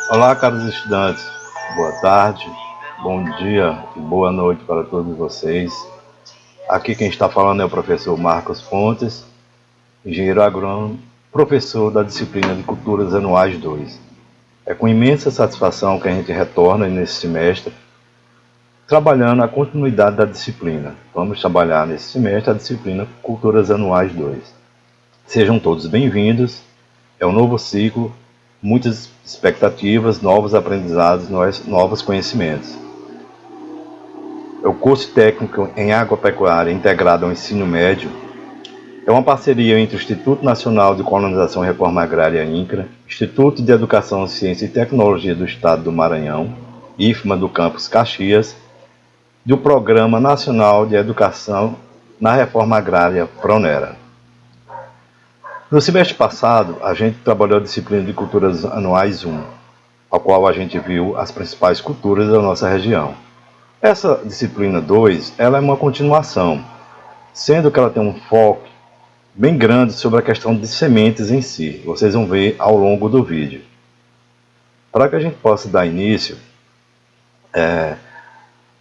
Olá, caros estudantes. Boa tarde, bom dia e boa noite para todos vocês. Aqui quem está falando é o professor Marcos Fontes, engenheiro agrônomo, professor da disciplina de Culturas Anuais 2. É com imensa satisfação que a gente retorna nesse semestre, trabalhando a continuidade da disciplina. Vamos trabalhar nesse semestre a disciplina Culturas Anuais 2. Sejam todos bem-vindos. É um novo ciclo, muitas expectativas, novos aprendizados, novos conhecimentos. O curso técnico em agropecuária integrado ao ensino médio é uma parceria entre o Instituto Nacional de Colonização e Reforma Agrária INCRA, Instituto de Educação, Ciência e Tecnologia do Estado do Maranhão, IFMA do Campus Caxias, e o Programa Nacional de Educação na Reforma Agrária PRONERA. No semestre passado, a gente trabalhou a disciplina de Culturas Anuais 1, ao qual a gente viu as principais culturas da nossa região. Essa disciplina 2, ela é uma continuação, sendo que ela tem um foco bem grande sobre a questão de sementes em si. Vocês vão ver ao longo do vídeo. Para que a gente possa dar início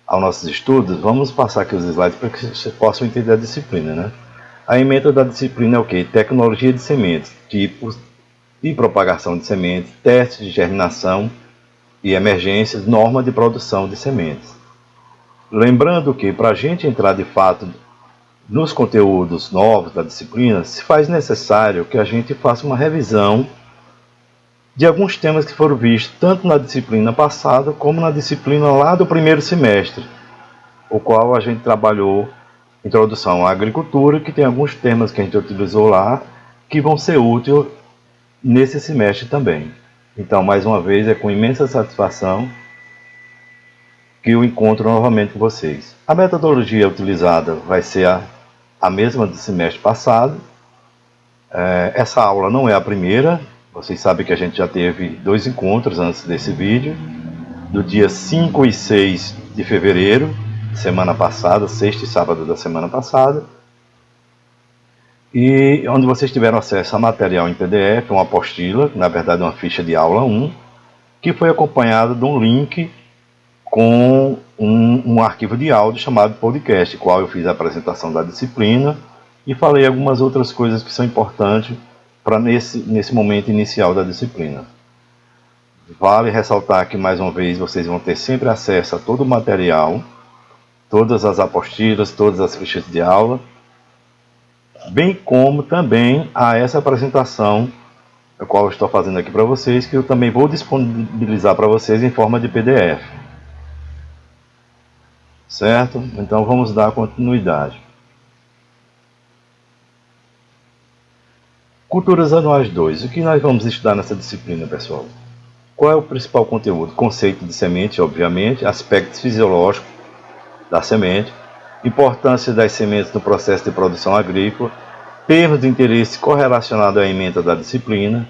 aos nossos estudos, vamos passar aqui os slides para que vocês possam entender a disciplina, né? A ementa da disciplina é o quê? Tecnologia de sementes, tipos e propagação de sementes, testes de germinação e emergências, norma de produção de sementes. Lembrando que para a gente entrar de fato nos conteúdos novos da disciplina, se faz necessário que a gente faça uma revisão de alguns temas que foram vistos tanto na disciplina passada como na disciplina lá do primeiro semestre, o qual a gente trabalhou Introdução à Agricultura, que tem alguns temas que a gente utilizou lá que vão ser úteis nesse semestre também. Então, mais uma vez, é com imensa satisfação que eu encontro novamente com vocês. A metodologia utilizada vai ser a mesma do semestre passado. Essa aula não é a primeira. Vocês sabem que a gente já teve 2 encontros antes desse vídeo, do dia 5 e 6 de fevereiro, semana passada, sexta e sábado da semana passada, e onde vocês tiveram acesso a material em PDF, uma apostila, na verdade uma ficha de aula 1, que foi acompanhada de um link com um arquivo de áudio chamado podcast, qual eu fiz a apresentação da disciplina e falei algumas outras coisas que são importantes para nesse momento inicial da disciplina. Vale ressaltar que, mais uma vez, vocês vão ter sempre acesso a todo o material, todas as apostilas, todas as fichas de aula, bem como também a essa apresentação, a qual eu estou fazendo aqui para vocês, que eu também vou disponibilizar para vocês em forma de PDF. Certo? Então vamos dar continuidade. Culturas Anuais 2. O que nós vamos estudar nessa disciplina, pessoal? Qual é o principal conteúdo? Conceito de semente, obviamente, aspectos fisiológicos da semente, importância das sementes no processo de produção agrícola, termos de interesse correlacionados à ementa da disciplina.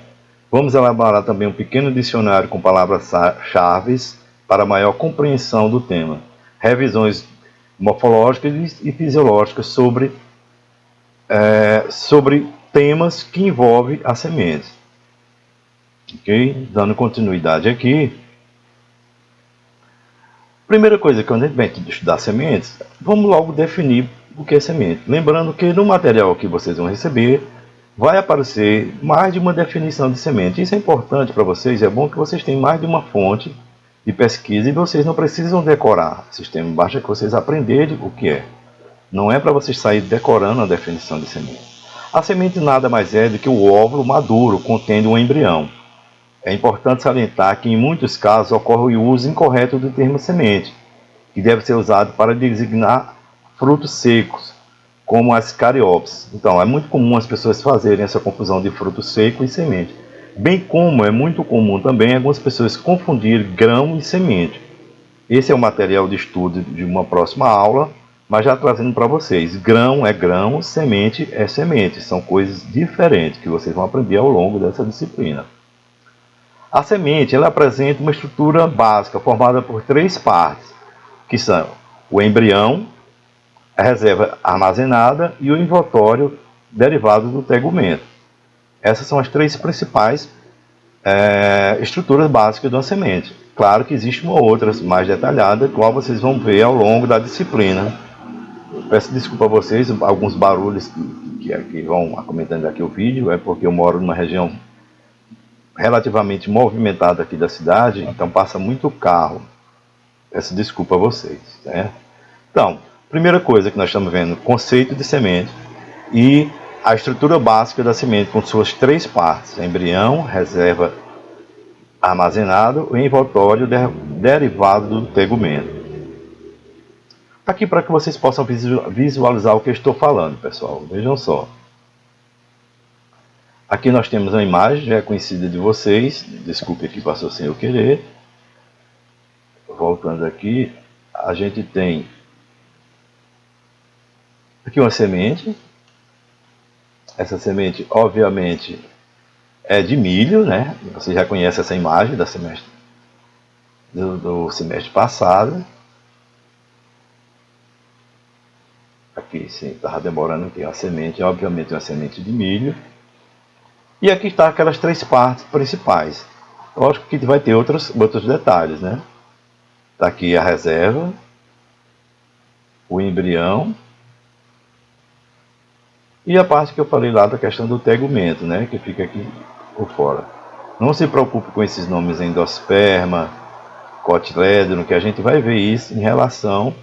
Vamos elaborar também um pequeno dicionário com palavras-chave para maior compreensão do tema. Revisões morfológicas e fisiológicas sobre temas que envolvem a semente. Ok? Dando continuidade aqui. Primeira coisa que a gente vai estudar sementes, vamos logo definir o que é semente. Lembrando que no material que vocês vão receber, vai aparecer mais de uma definição de semente. Isso é importante para vocês, é bom que vocês tenham mais de uma fonte de pesquisa e vocês não precisam decorar o sistema, basta que vocês aprenderem o que é. Não é para vocês sair decorando a definição de semente. A semente nada mais é do que o óvulo maduro contendo um embrião. É importante salientar que em muitos casos ocorre o uso incorreto do termo semente, que deve ser usado para designar frutos secos, como as cariópsis. Então, é muito comum as pessoas fazerem essa confusão de fruto seco e semente. Bem como é muito comum também algumas pessoas confundirem grão e semente. Esse é o material de estudo de uma próxima aula, mas já trazendo para vocês. Grão é grão, semente é semente. São coisas diferentes que vocês vão aprender ao longo dessa disciplina. A semente ela apresenta uma estrutura básica formada por 3 partes, que são o embrião, a reserva armazenada e o envoltório derivado do tegumento. Essas são as 3 principais estruturas básicas de uma semente. Claro que existe uma outra mais detalhada, qual vocês vão ver ao longo da disciplina. Peço desculpa a vocês, alguns barulhos que vão comentando aqui o vídeo, é porque eu moro numa região relativamente movimentada aqui da cidade, então passa muito carro. Peço desculpa a vocês. Né? Então, primeira coisa que nós estamos vendo, conceito de semente e a estrutura básica da semente com suas três partes, embrião, reserva armazenado e envoltório derivado do tegumento. Aqui para que vocês possam visualizar o que eu estou falando, pessoal. Vejam só. Aqui nós temos uma imagem já conhecida de vocês. Desculpe aqui, passou sem eu querer. Voltando aqui, a gente tem aqui uma semente. Essa semente, obviamente, é de milho, né? Você já conhece essa imagem da semestre, do semestre passado. Aqui sim, estava demorando, tem uma semente, obviamente uma semente de milho. E aqui está aquelas três partes principais. Lógico que vai ter outros detalhes, né? Está aqui a reserva, o embrião e a parte que eu falei lá da questão do tegumento, né? Que fica aqui por fora. Não se preocupe com esses nomes endosperma, cotilédon, que a gente vai ver isso em relação,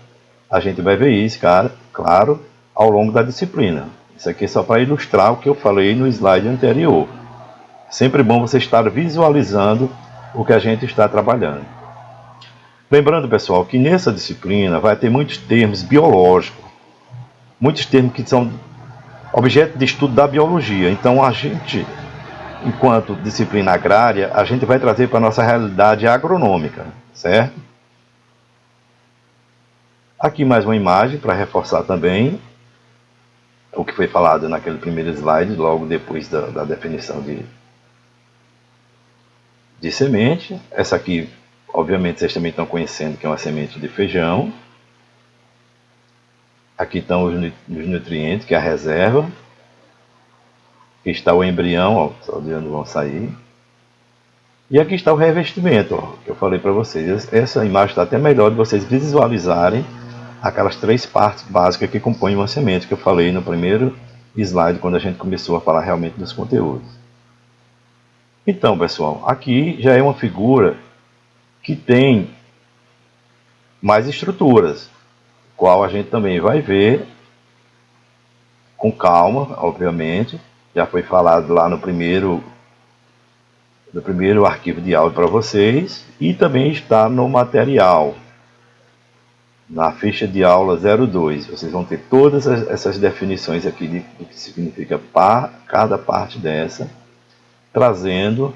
a gente vai ver isso, cara, claro, ao longo da disciplina. Isso aqui é só para ilustrar o que eu falei no slide anterior. Sempre bom você estar visualizando o que a gente está trabalhando. Lembrando, pessoal, que nessa disciplina vai ter muitos termos biológicos, muitos termos que são objeto de estudo da biologia. Então a gente, enquanto disciplina agrária, a gente vai trazer para a nossa realidade agronômica, certo? Aqui mais uma imagem para reforçar também o que foi falado naquele primeiro slide, logo depois da definição de semente. Essa aqui, obviamente, vocês também estão conhecendo que é uma semente de feijão. Aqui estão os nutrientes, que é a reserva. Aqui está o embrião, ó, só de onde vão sair. E aqui está o revestimento, ó, que eu falei para vocês. Essa imagem está até melhor de vocês visualizarem aquelas três partes básicas que compõem uma semente, que eu falei no primeiro slide, quando a gente começou a falar realmente dos conteúdos. Então, pessoal, aqui já é uma figura que tem mais estruturas, qual a gente também vai ver com calma, obviamente. Já foi falado lá no primeiro arquivo de áudio para vocês, e também está no material, na ficha de aula 02. Vocês vão ter todas essas definições aqui de o que significa cada parte dessa, trazendo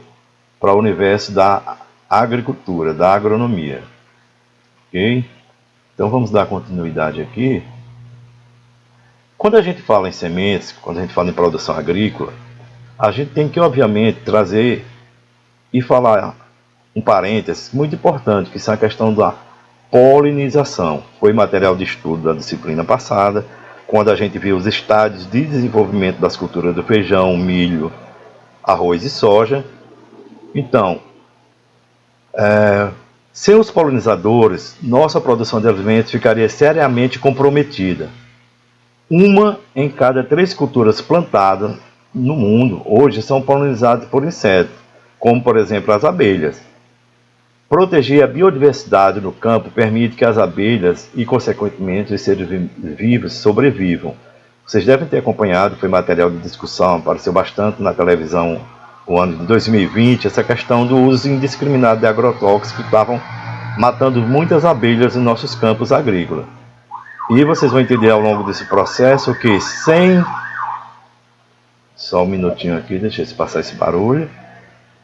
para o universo da agricultura, da agronomia. Ok? Então vamos dar continuidade aqui. Quando a gente fala em sementes, quando a gente fala em produção agrícola, a gente tem que, obviamente, trazer e falar um parênteses muito importante, que é a questão da polinização. Foi material de estudo da disciplina passada, quando a gente viu os estádios de desenvolvimento das culturas do feijão, milho, arroz e soja. Então, sem os polinizadores, nossa produção de alimentos ficaria seriamente comprometida. Uma em cada 3 culturas plantadas no mundo hoje são polinizadas por insetos, como por exemplo as abelhas. Proteger a biodiversidade no campo permite que as abelhas e, consequentemente, os seres vivos sobrevivam. Vocês devem ter acompanhado, foi material de discussão, apareceu bastante na televisão no ano de 2020, essa questão do uso indiscriminado de agrotóxicos que estavam matando muitas abelhas em nossos campos agrícolas. E vocês vão entender ao longo desse processo que sem... Só um minutinho aqui, deixa eu passar esse barulho.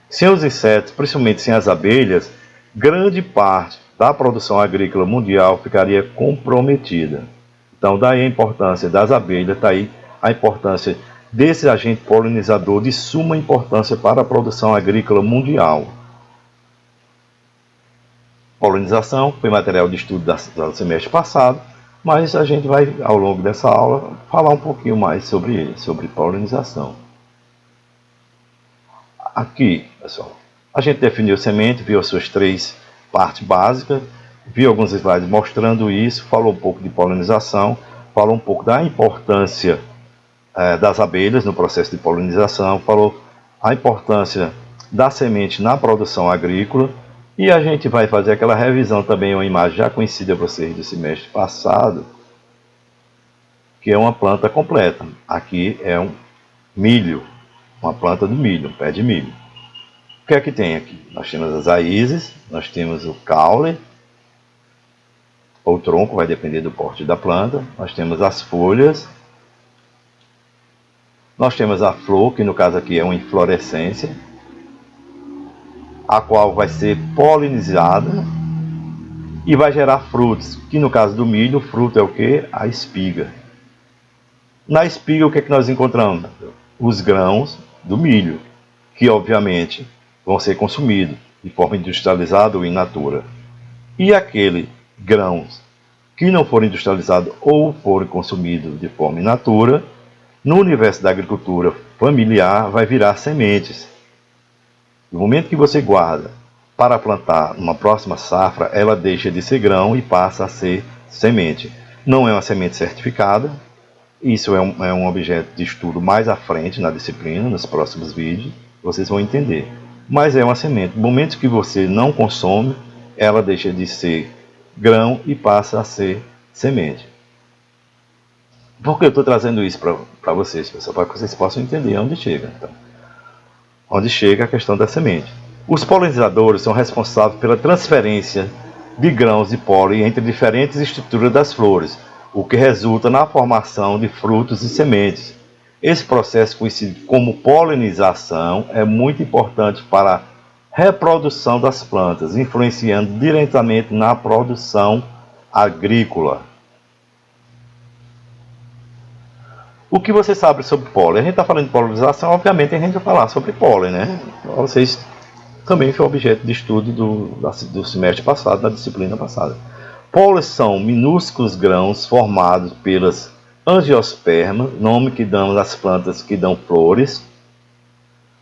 Sem os insetos, principalmente sem as abelhas, grande parte da produção agrícola mundial ficaria comprometida. Então, daí a importância das abelhas, daí a importância desse agente polinizador de suma importância para a produção agrícola mundial. Polinização foi material de estudo do semestre passado, mas a gente vai, ao longo dessa aula, falar um pouquinho mais sobre polinização. Aqui, pessoal, A gente definiu semente, viu as suas 3 partes básicas, viu alguns slides mostrando isso, falou um pouco de polinização, falou um pouco da importância das abelhas no processo de polinização, falou a importância da semente na produção agrícola, e a gente vai fazer aquela revisão também, uma imagem já conhecida por vocês do semestre passado, que é uma planta completa. Aqui é um milho, uma planta do milho, um pé de milho. O que é que tem aqui? Nós temos as raízes, nós temos o caule, ou tronco, vai depender do porte da planta, nós temos as folhas, nós temos a flor, que no caso aqui é uma inflorescência, a qual vai ser polinizada e vai gerar frutos, que no caso do milho, o fruto é o que? A espiga. Na espiga, o que é que nós encontramos? Os grãos do milho, que obviamente vão ser consumidos de forma industrializada ou in natura. E aquele grãos que não forem industrializados ou forem consumidos de forma in natura, no universo da agricultura familiar vai virar sementes. No momento que você guarda para plantar numa próxima safra, ela deixa de ser grão e passa a ser semente. Não é uma semente certificada, isso é um objeto de estudo mais à frente na disciplina, nos próximos vídeos, vocês vão entender. Mas é uma semente. No momento que você não consome, ela deixa de ser grão e passa a ser semente. Por que eu estou trazendo isso para vocês, pessoal? Para que vocês possam entender onde chega. Então, onde chega a questão da semente. Os polinizadores são responsáveis pela transferência de grãos de pólen entre diferentes estruturas das flores, o que resulta na formação de frutos e sementes. Esse processo, conhecido como polinização, é muito importante para a reprodução das plantas, influenciando diretamente na produção agrícola. O que você sabe sobre pólen? A gente está falando de polinização, obviamente a gente vai falar sobre pólen, né? Vocês também foi objeto de estudo do semestre passado, da disciplina passada. Pólen são minúsculos grãos formados pelas angiospermas, nome que damos às plantas que dão flores.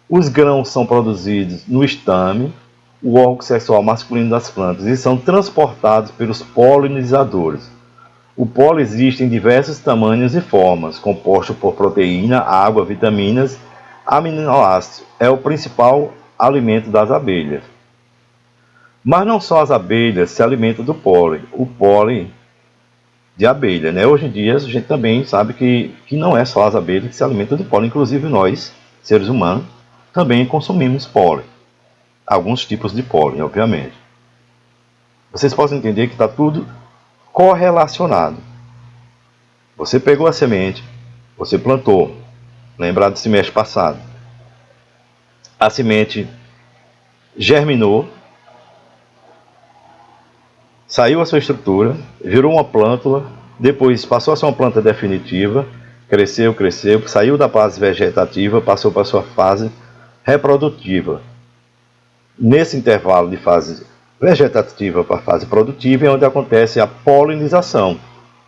Os grãos são produzidos no estame, o órgão sexual masculino das plantas, e são transportados pelos polinizadores. O pólen existe em diversos tamanhos e formas, composto por proteína, água, vitaminas, aminoácidos. É o principal alimento das abelhas. Mas não só as abelhas se alimentam do pólen. O pólen de abelha, né? Hoje em dia a gente também sabe que não é só as abelhas que se alimentam do pólen. Inclusive nós, seres humanos, também consumimos pólen. Alguns tipos de pólen, obviamente. Vocês podem entender que está tudo correlacionado. Você pegou a semente, você plantou, lembrado do semestre passado. A semente germinou, saiu a sua estrutura, virou uma plântula, depois passou a ser uma planta definitiva, cresceu, saiu da fase vegetativa, passou para a sua fase reprodutiva. Nesse intervalo de fase vegetativa para a fase produtiva é onde acontece a polinização,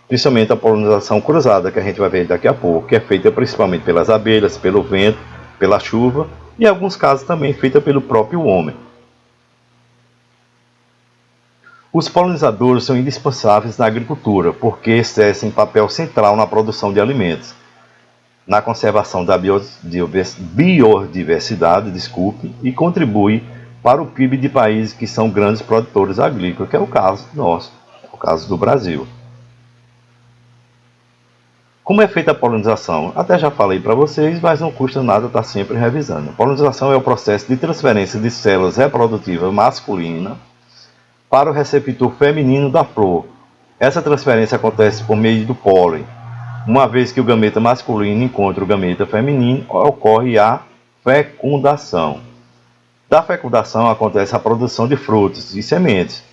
principalmente a polinização cruzada, que a gente vai ver daqui a pouco, que é feita principalmente pelas abelhas, pelo vento, pela chuva, e em alguns casos também feita pelo próprio homem. Os polinizadores são indispensáveis na agricultura, porque exercem papel central na produção de alimentos, na conservação da biodiversidade, e contribuem para o PIB de países que são grandes produtores agrícolas, que é o caso nosso, o caso do Brasil. Como é feita a polinização? Até já falei para vocês, mas não custa nada estar sempre revisando. A polinização é o processo de transferência de células reprodutivas masculinas para o receptor feminino da flor. Essa transferência acontece por meio do pólen. Uma vez que o gameta masculino encontra o gameta feminino, ocorre a fecundação. Da fecundação acontece a produção de frutos e sementes.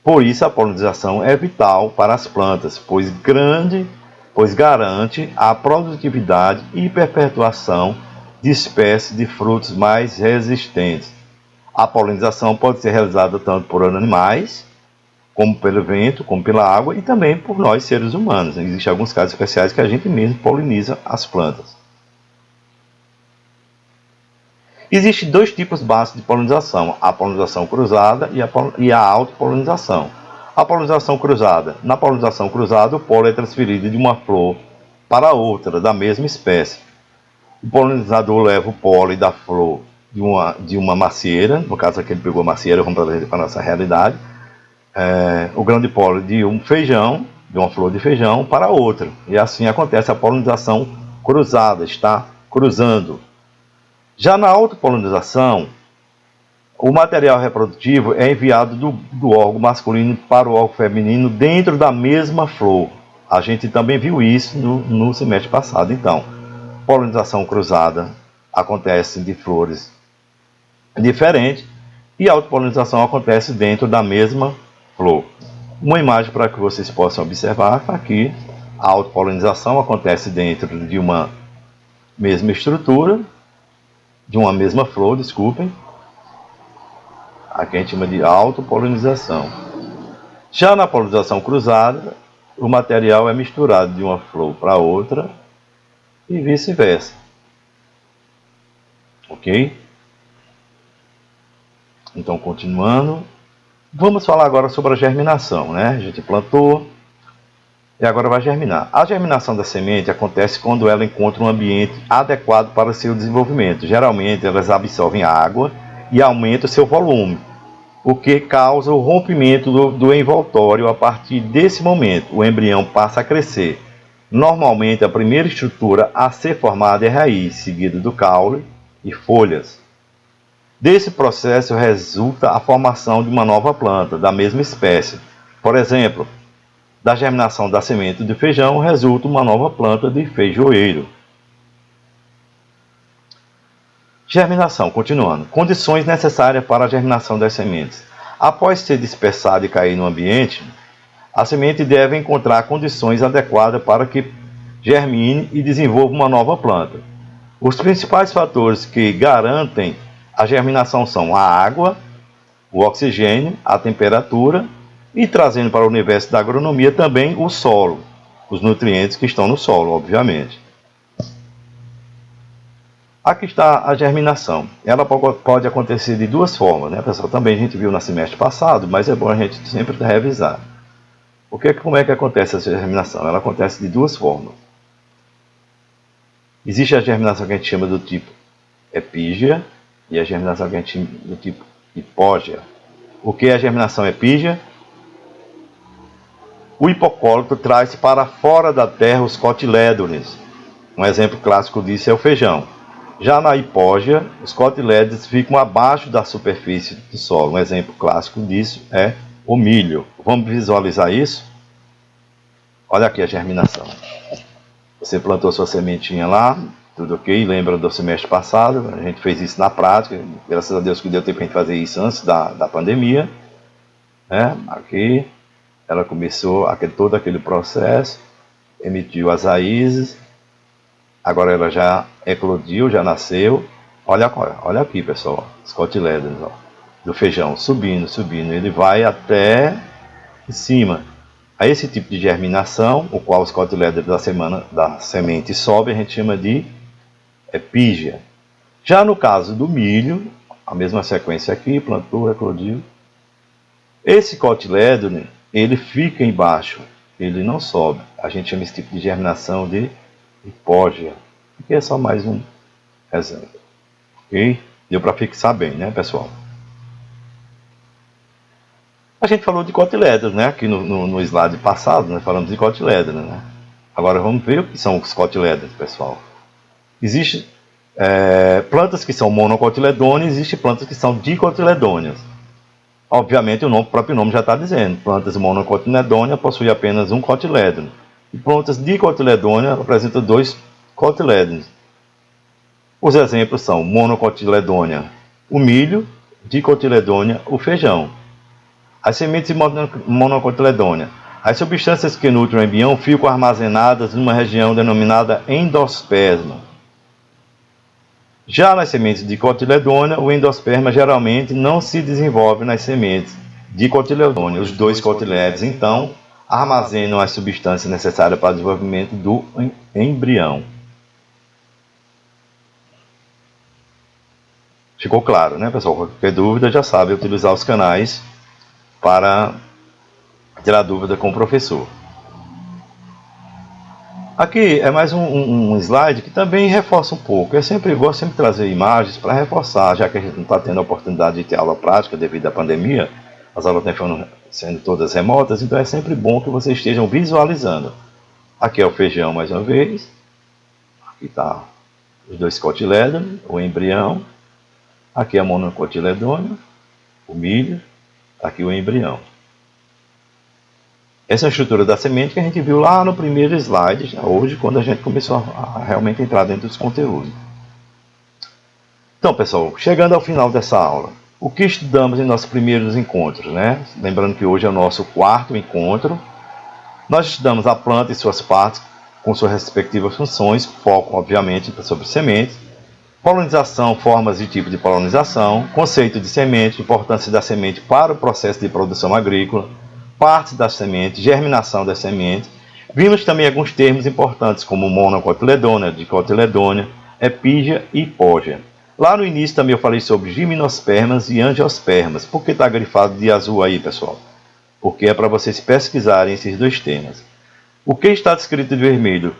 Por isso a polinização é vital para as plantas, pois garante a produtividade e perpetuação de espécies de frutos mais resistentes. A polinização pode ser realizada tanto por animais, como pelo vento, como pela água, e também por nós, seres humanos. Existem alguns casos especiais que a gente mesmo poliniza as plantas. Existem dois tipos básicos de polinização, a polinização cruzada e a autopolinização. A polinização cruzada. Na polinização cruzada, o pólen é transferido de uma flor para outra, da mesma espécie. O polinizador leva o pólen da flor de uma macieira, no caso aqui ele pegou a macieira, vamos trazer para a nossa realidade, o grão de pólen de um feijão, de uma flor de feijão, para outra. E assim acontece a polinização cruzada, está cruzando. Já na autopolinização, o material reprodutivo é enviado do órgão masculino para o órgão feminino dentro da mesma flor. A gente também viu isso no semestre passado. Então, polinização cruzada acontece de flores diferentes e a autopolinização acontece dentro da mesma flor. Uma imagem para que vocês possam observar aqui. A autopolinização acontece dentro de uma mesma estrutura, de uma mesma flor, desculpem. Aqui a gente chama de autopolinização. Já na polinização cruzada, o material é misturado de uma flor para outra e vice-versa. Ok? Então, continuando. Vamos falar agora sobre a germinação, né? A gente plantou e agora vai germinar. A germinação da semente acontece quando ela encontra um ambiente adequado para o seu desenvolvimento. Geralmente, elas absorvem água e aumentam seu volume, o que causa o rompimento do envoltório. A partir desse momento, o embrião passa a crescer. Normalmente, a primeira estrutura a ser formada é a raiz, seguida do caule e folhas. Desse processo resulta a formação de uma nova planta, da mesma espécie. Por exemplo, da germinação da semente de feijão resulta uma nova planta de feijoeiro. Germinação, continuando. Condições necessárias para a germinação das sementes. Após ser dispersada e cair no ambiente, a semente deve encontrar condições adequadas para que germine e desenvolva uma nova planta. Os principais fatores que garantem a germinação são a água, o oxigênio, a temperatura e, trazendo para o universo da agronomia, também o solo, os nutrientes que estão no solo, obviamente. Aqui está a germinação. Ela pode acontecer de duas formas, né, pessoal? Também a gente viu no semestre passado, mas é bom a gente sempre revisar. Como é que acontece a germinação? Ela acontece de duas formas. Existe a germinação que a gente chama do tipo epígea e a germinação que a gente chama do tipo hipógea. O que é a germinação epígea? O hipocólito traz para fora da terra os cotilédones. Um exemplo clássico disso é o feijão. Já na hipógea, os cotilédones ficam abaixo da superfície do solo. Um exemplo clássico disso é o milho. Vamos visualizar isso? Olha aqui a germinação. Você plantou sua sementinha lá, tudo ok? Lembra do semestre passado? A gente fez isso na prática. Graças a Deus que deu tempo para a gente fazer isso antes da pandemia. Aqui ela começou todo aquele processo, emitiu as raízes, agora ela já eclodiu, já nasceu. Olha aqui, pessoal, os cotilédones do feijão subindo, ele vai até em cima. A esse tipo de germinação, o qual os cotilédones da semente sobem, a gente chama de epígea. Já no caso do milho, a mesma sequência aqui, plantou, eclodiu. Esse cotilédone, ele fica embaixo, ele não sobe. A gente chama esse tipo de germinação de hipógea. Aqui é só mais um exemplo. Ok? Deu para fixar bem, né, pessoal? A gente falou de cotilédones, né? Aqui no slide passado, nós falamos de cotilédones, né? Agora vamos ver o que são os cotilédones, pessoal. Existem plantas que são monocotiledôneas, existem plantas que são dicotiledôneas. Obviamente, o próprio nome já está dizendo. Plantas monocotiledôneas possuem apenas um cotilédone. E plantas dicotiledôneas apresentam dois cotilédones. Os exemplos são monocotiledônea, o milho, dicotiledônea, o feijão. As sementes monocotiledôneas. As substâncias que nutrem o embrião ficam armazenadas numa região denominada endosperma. Já nas sementes de cotiledônea, o endosperma geralmente não se desenvolve nas sementes de cotiledônea. Os dois cotilédones, então, armazenam as substâncias necessárias para o desenvolvimento do embrião. Ficou claro, né, pessoal? Qualquer dúvida já sabe utilizar os canais para tirar dúvida com o professor. Aqui é mais um slide que também reforça um pouco. Eu sempre gosto de trazer imagens para reforçar, já que a gente não está tendo a oportunidade de ter aula prática devido à pandemia, as aulas estão sendo todas remotas, então é sempre bom que vocês estejam visualizando. Aqui é o feijão mais uma vez, aqui está os dois cotilédones, o embrião, aqui é a monocotiledônio, o milho, aqui o embrião. Essa é a estrutura da semente que a gente viu lá no primeiro slide, já hoje, quando a gente começou a realmente entrar dentro dos conteúdos. Então, pessoal, chegando ao final dessa aula, o que estudamos em nossos primeiros encontros, né? Lembrando que hoje é o nosso 4º encontro. Nós estudamos a planta e suas partes, com suas respectivas funções, foco, obviamente, sobre sementes, polinização, formas e tipos de polinização, conceito de semente, importância da semente para o processo de produção agrícola, partes das sementes, germinação das sementes. Vimos também alguns termos importantes como monocotiledônia, dicotiledônia, epígia e hipógia. Lá no início também eu falei sobre gimnospermas e angiospermas. Por que está grifado de azul aí, pessoal? Porque é para vocês pesquisarem esses dois temas. O que está descrito de vermelho?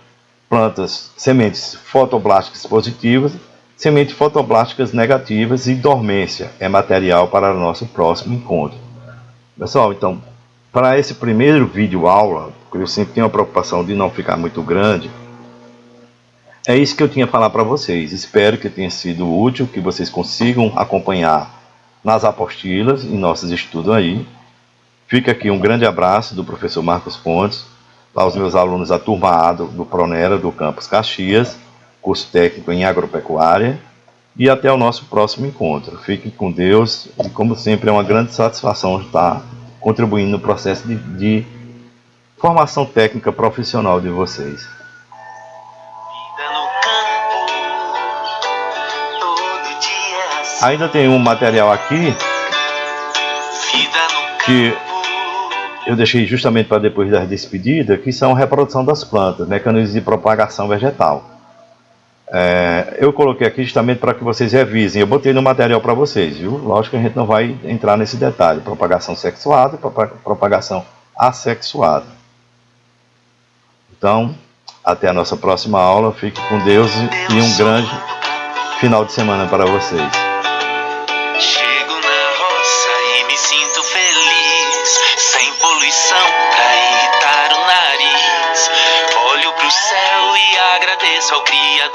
Plantas, sementes fotoblásticas positivas, sementes fotoblásticas negativas e dormência. É material para o nosso próximo encontro. Pessoal, então, para esse primeiro vídeo aula, porque eu sempre tenho a preocupação de não ficar muito grande, é isso que eu tinha a falar para vocês. Espero que tenha sido útil, que vocês consigam acompanhar nas apostilas, em nossos estudos aí. Fica aqui um grande abraço do professor Marcos Pontes, aos meus alunos da turma A do Pronera, do Campus Caxias, curso técnico em agropecuária, e até o nosso próximo encontro. Fiquem com Deus, e como sempre é uma grande satisfação estar contribuindo no processo de formação técnica profissional de vocês. Ainda tem um material aqui que eu deixei justamente para depois das despedidas, que são reprodução das plantas, mecanismos de propagação vegetal. Eu coloquei aqui justamente para que vocês revisem. Eu botei no material para vocês, viu? Lógico que a gente não vai entrar nesse detalhe. Propagação sexuada e propagação assexuada. Então, até a nossa próxima aula. Fique com Deus e um grande final de semana para vocês. Chego na roça e me sinto feliz, sem poluição pra irritar o nariz. Olho pro céu e agradeço ao Criador.